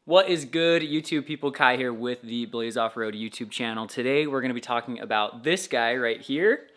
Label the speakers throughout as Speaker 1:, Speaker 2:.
Speaker 1: What is good, YouTube people? Kai here with the Blaze Off-Road YouTube channel. Today we're going to be talking about this guy right here.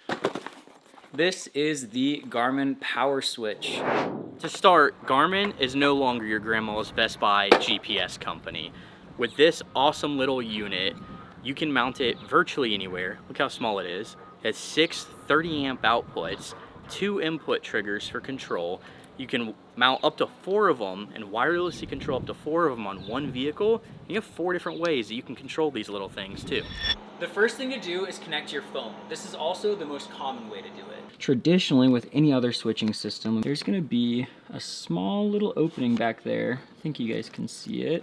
Speaker 1: This is the Garmin PowerSwitch.
Speaker 2: To start, Garmin is no longer your grandma's Best Buy GPS company. With this awesome little unit, you can mount it virtually anywhere. Look how small it is. It has 6 30 amp outputs, 2 input triggers for control. You can mount up to 4 of them and wirelessly control up to 4 of them on one vehicle. You have 4 different ways that you can control these little things too.
Speaker 1: The first thing to do is connect your phone. This is also the most common way to do it. Traditionally, with any other switching system, there's going to be a small little opening back there. I think you guys can see it.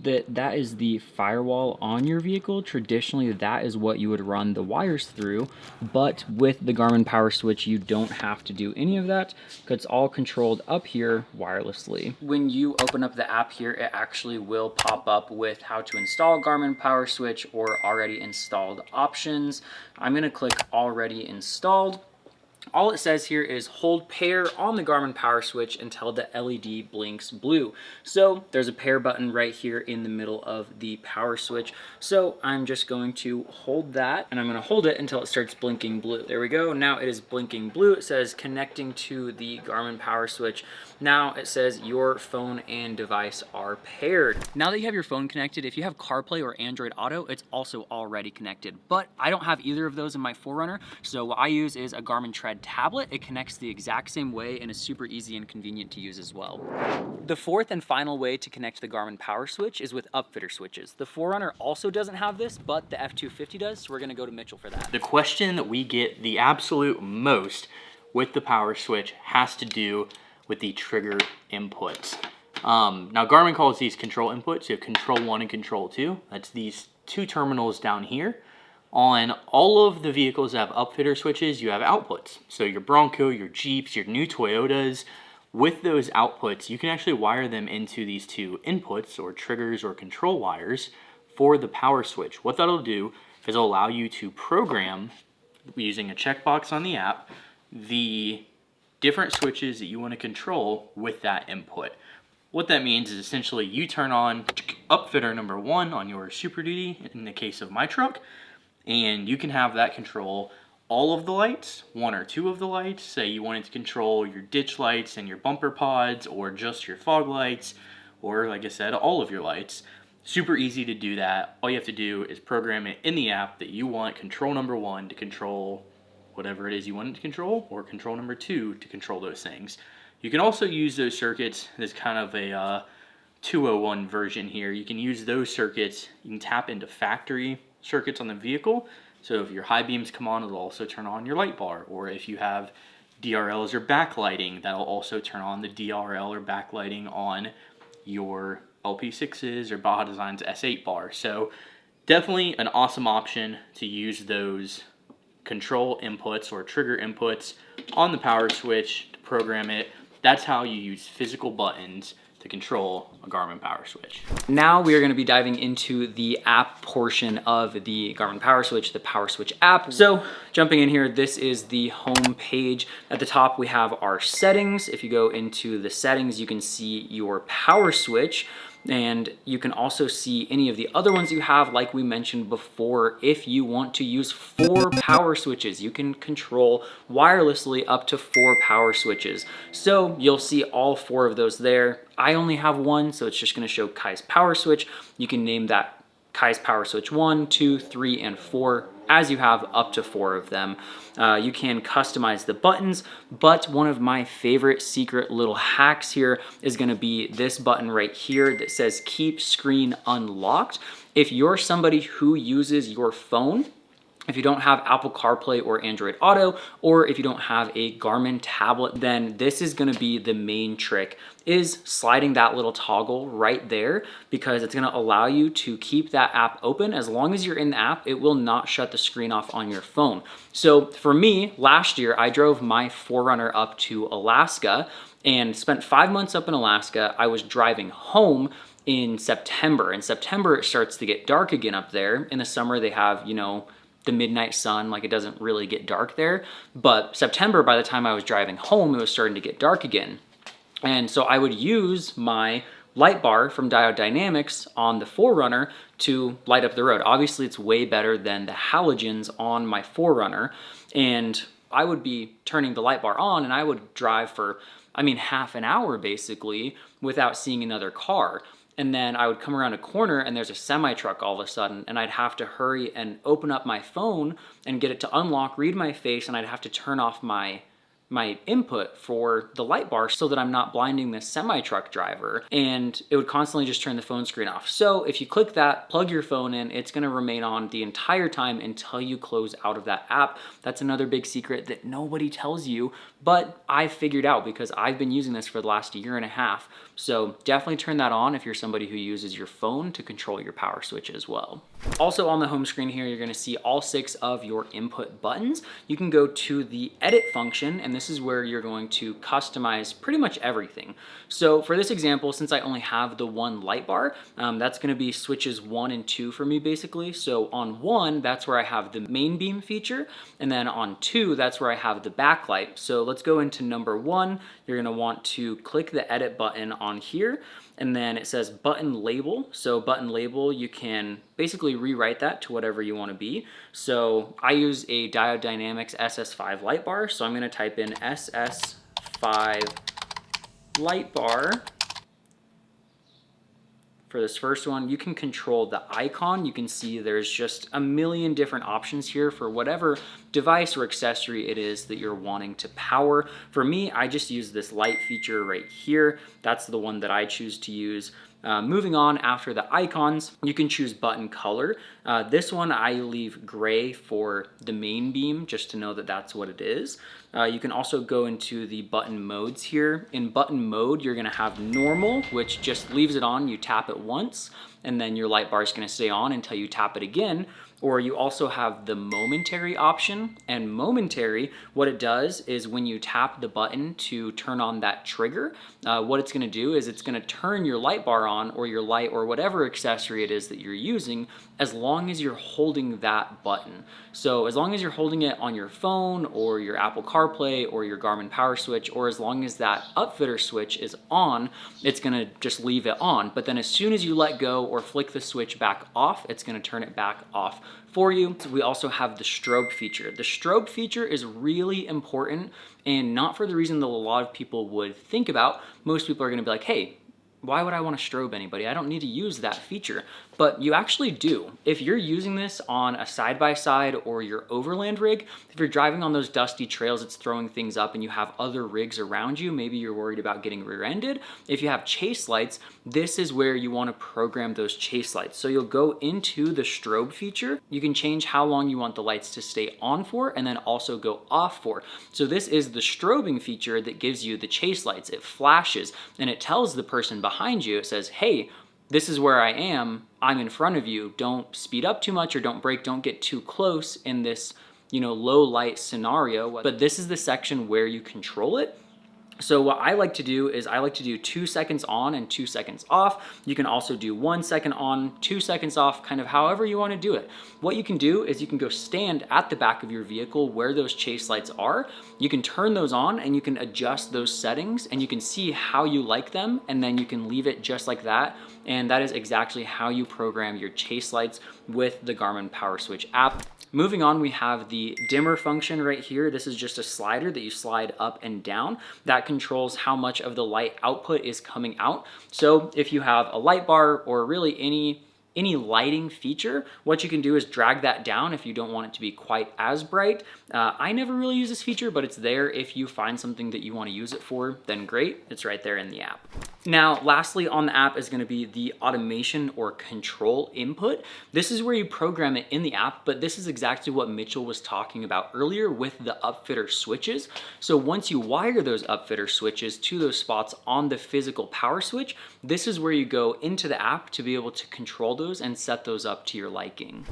Speaker 1: That is the firewall on your vehicle. Traditionally, that is what you would run the wires through, but with the Garmin PowerSwitch, you don't have to do any of that because it's all controlled up here wirelessly. When you open up the app here, it actually will pop up with how to install Garmin PowerSwitch or already installed options. I'm going to click already installed. All it says here is hold pair on the Garmin PowerSwitch until the LED blinks blue. So there's a pair button right here in the middle of the PowerSwitch. So I'm just going to hold that and I'm going to hold it until it starts blinking blue. There we go. Now it is blinking blue. It says connecting to the Garmin PowerSwitch. Now it says your phone and device are paired. Now that you have your phone connected, if you have CarPlay or Android Auto, it's also already connected. But I don't have either of those in my 4Runner. So what I use is a Garmin Tread tablet. It connects the exact same way and is super easy and convenient to use as well. The fourth and final way to connect the Garmin PowerSwitch is with Upfitter Switches. The 4Runner also doesn't have this, but the F250 does, so we're gonna go to Mitchell for that.
Speaker 2: The question that we get the absolute most with the PowerSwitch has to do with the trigger inputs. Now Garmin calls these control inputs. You have control 1 and control 2. That's these 2 terminals down here. On all of the vehicles that have upfitter switches, you have outputs. So your Bronco, your Jeeps, your new Toyotas, with those outputs, you can actually wire them into these 2 inputs or triggers or control wires for the PowerSwitch. What that'll do is it'll allow you to program, using a checkbox on the app, the different switches that you want to control with that input. What that means is essentially you turn on upfitter number 1 on your Super Duty in the case of my truck, and you can have that control all of the lights, 1 or 2 of the lights. Say you wanted to control your ditch lights and your bumper pods, or just your fog lights, or like I said, all of your lights. Super easy to do that. All you have to do is program it in the app that you want control number 1 to control whatever it is you want it to control, or control number 2 to control those things. You can also use those circuits. There's kind of a 201 version here. You can use those circuits. You can tap into factory circuits on the vehicle. So if your high beams come on, it'll also turn on your light bar. Or if you have DRLs or backlighting, that'll also turn on the DRL or backlighting on your LP6s or Baja Design's S8 bar. So definitely an awesome option to use those control inputs or trigger inputs on the PowerSwitch to program it. That's how you use physical buttons to control a Garmin PowerSwitch.
Speaker 1: Now we are going to be diving into the app portion of the Garmin PowerSwitch, the PowerSwitch app. So jumping in here, this is the home page. At the top we have our settings. If you go into the settings, you can see your PowerSwitch, and you can also see any of the other ones you have. Like we mentioned before, if you want to use 4 power switches, you can control wirelessly up to 4 power switches. So you'll see all 4 of those there. I only have 1, so it's just going to show Kai's power switch. You can name that Kai's PowerSwitch 1, 2, 3, and 4, as you have up to 4 of them. You can customize the buttons, but one of my favorite secret little hacks here is going to be this button right here that says keep screen unlocked. If you're somebody who uses your phone, if you don't have Apple CarPlay or Android Auto, or if you don't have a Garmin tablet, then this is gonna be the main trick, is sliding that little toggle right there, because it's gonna allow you to keep that app open. As long as you're in the app, it will not shut the screen off on your phone. So for me, last year, I drove my 4Runner up to Alaska and spent 5 months up in Alaska. I was driving home in September. In September, it starts to get dark again up there. In the summer, they have, you know, the midnight sun, like it doesn't really get dark there. But September, by the time I was driving home, it was starting to get dark again. And so I would use my light bar from Diode Dynamics on the 4Runner to light up the road. Obviously, it's way better than the halogens on my 4Runner, and I would be turning the light bar on and I would drive for, I mean, half an hour basically without seeing another car. And then I would come around a corner and there's a semi truck all of a sudden, and I'd have to hurry and open up my phone and get it to unlock, read my face, and I'd have to turn off my input for the light bar so that I'm not blinding this semi truck driver, and it would constantly just turn the phone screen off. So if you click that, plug your phone in, it's gonna remain on the entire time until you close out of that app. That's another big secret that nobody tells you, but I figured out because I've been using this for the last year and a half. So definitely turn that on if you're somebody who uses your phone to control your power switch as well. Also on the home screen here, you're gonna see all 6 of your input buttons. You can go to the edit function, and this is where you're going to customize pretty much everything. So for this example, since I only have the one light bar, that's gonna be switches 1 and 2 for me basically. So on 1, that's where I have the main beam feature, and then on 2, that's where I have the backlight. So let's go into number 1. You're gonna want to click the edit button on here, and then it says button label. So button label, you can basically rewrite that to whatever you want to be. So I use a Diode Dynamics SS5 light bar, so I'm going to type in SS5 light bar. For this first one, you can control the icon. You can see there's just a million different options here for whatever device or accessory it is that you're wanting to power. For me, I just use this light feature right here. That's the one that I choose to use. Moving on, after the icons, you can choose button color. This one I leave gray for the main beam, just to know that that's what it is. You can also go into the button modes here. In button mode, you're gonna have normal, which just leaves it on, you tap it once, and then your light bar is gonna stay on until you tap it again. Or you also have the momentary option, and momentary, what it does is when you tap the button to turn on that trigger, what it's gonna do is it's gonna turn your light bar on, or your light, or whatever accessory it is that you're using, as long as you're holding that button. So as long as you're holding it on your phone, or your Apple CarPlay, or your Garmin PowerSwitch, or as long as that Upfitter switch is on, it's gonna just leave it on. But then as soon as you let go or flick the switch back off, it's gonna turn it back off for you. We also have the strobe feature. The strobe feature is really important, and not for the reason that a lot of people would think about. Most people are gonna be like, hey, why would I want to strobe anybody? I don't need to use that feature. But you actually do. If you're using this on a side-by-side or your overland rig, if you're driving on those dusty trails, it's throwing things up and you have other rigs around you, maybe you're worried about getting rear-ended. If you have chase lights, this is where you want to program those chase lights. So you'll go into the strobe feature. You can change how long you want the lights to stay on for, and then also go off for. So this is the strobing feature that gives you the chase lights. It flashes and it tells the person behind you, it says, hey, this is where I am, I'm in front of you, don't speed up too much or don't brake, don't get too close in this, low light scenario. But this is the section where you control it. So what I like to do is I like to do 2 seconds on and 2 seconds off. You can also do 1 second on, 2 seconds off, kind of however you want to do it. What you can do is you can go stand at the back of your vehicle where those chase lights are. You can turn those on and you can adjust those settings and you can see how you like them, and then you can leave it just like that. And that is exactly how you program your chase lights with the Garmin PowerSwitch app. Moving on, we have the dimmer function right here. This is just a slider that you slide up and down. That controls how much of the light output is coming out. So if you have a light bar or really any lighting feature, what you can do is drag that down if you don't want it to be quite as bright. I never really use this feature, but it's there. If you find something that you want to use it for, then great, it's right there in the app. Now, lastly on the app is going to be the automation or control input. This is where you program it in the app, but this is exactly what Mitchell was talking about earlier with the Upfitter switches. So once you wire those Upfitter switches to those spots on the physical power switch, this is where you go into the app to be able to control those and set those up to your liking.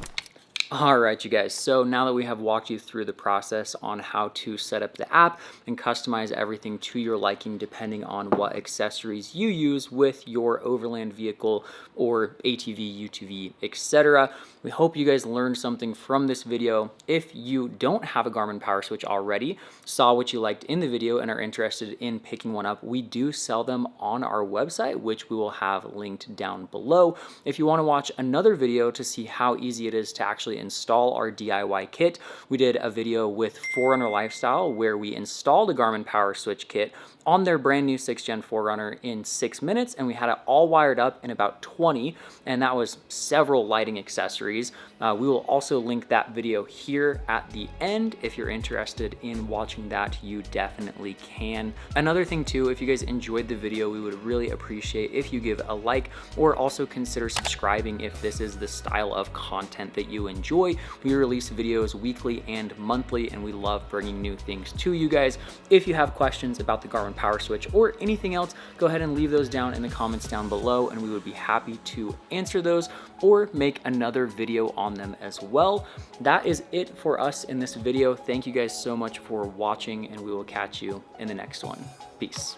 Speaker 1: All right, you guys, so now that we have walked you through the process on how to set up the app and customize everything to your liking depending on what accessories you use with your overland vehicle or ATV, UTV, etc. We hope you guys learned something from this video. If you don't have a Garmin PowerSwitch already, saw what you liked in the video and are interested in picking one up, we do sell them on our website, which we will have linked down below. If you want to watch another video to see how easy it is to actually install our DIY kit, we did a video with Forerunner Lifestyle where we installed a Garmin PowerSwitch kit on their brand new 6th Gen Forerunner in 6 minutes, and we had it all wired up in about 20, and that was several lighting accessories. We will also link that video here at the end. If you're interested in watching that, you definitely can. Another thing too, if you guys enjoyed the video, we would really appreciate if you give a like or also consider subscribing if this is the style of content that you enjoy. We release videos weekly and monthly, and we love bringing new things to you guys. If you have questions about the Garmin PowerSwitch or anything else, go ahead and leave those down in the comments down below, and we would be happy to answer those or make another video on them as well. That is it for us in this video. Thank you guys so much for watching, and we will catch you in the next one. Peace.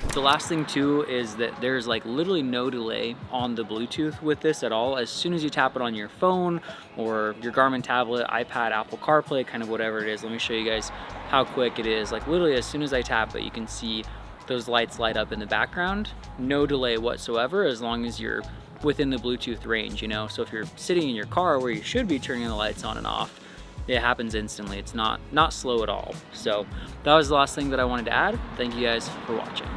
Speaker 1: The last thing too is that there's like literally no delay on the Bluetooth with this at all. As soon as you tap it on your phone or your Garmin tablet, iPad, Apple CarPlay, kind of whatever it is, let me show you guys how quick it is. Like literally as soon as I tap it, you can see those lights light up in the background. No delay whatsoever as long as you're within the Bluetooth range, you know? So if you're sitting in your car where you should be turning the lights on and off, it happens instantly. It's not slow at all. So that was the last thing that I wanted to add. Thank you guys for watching.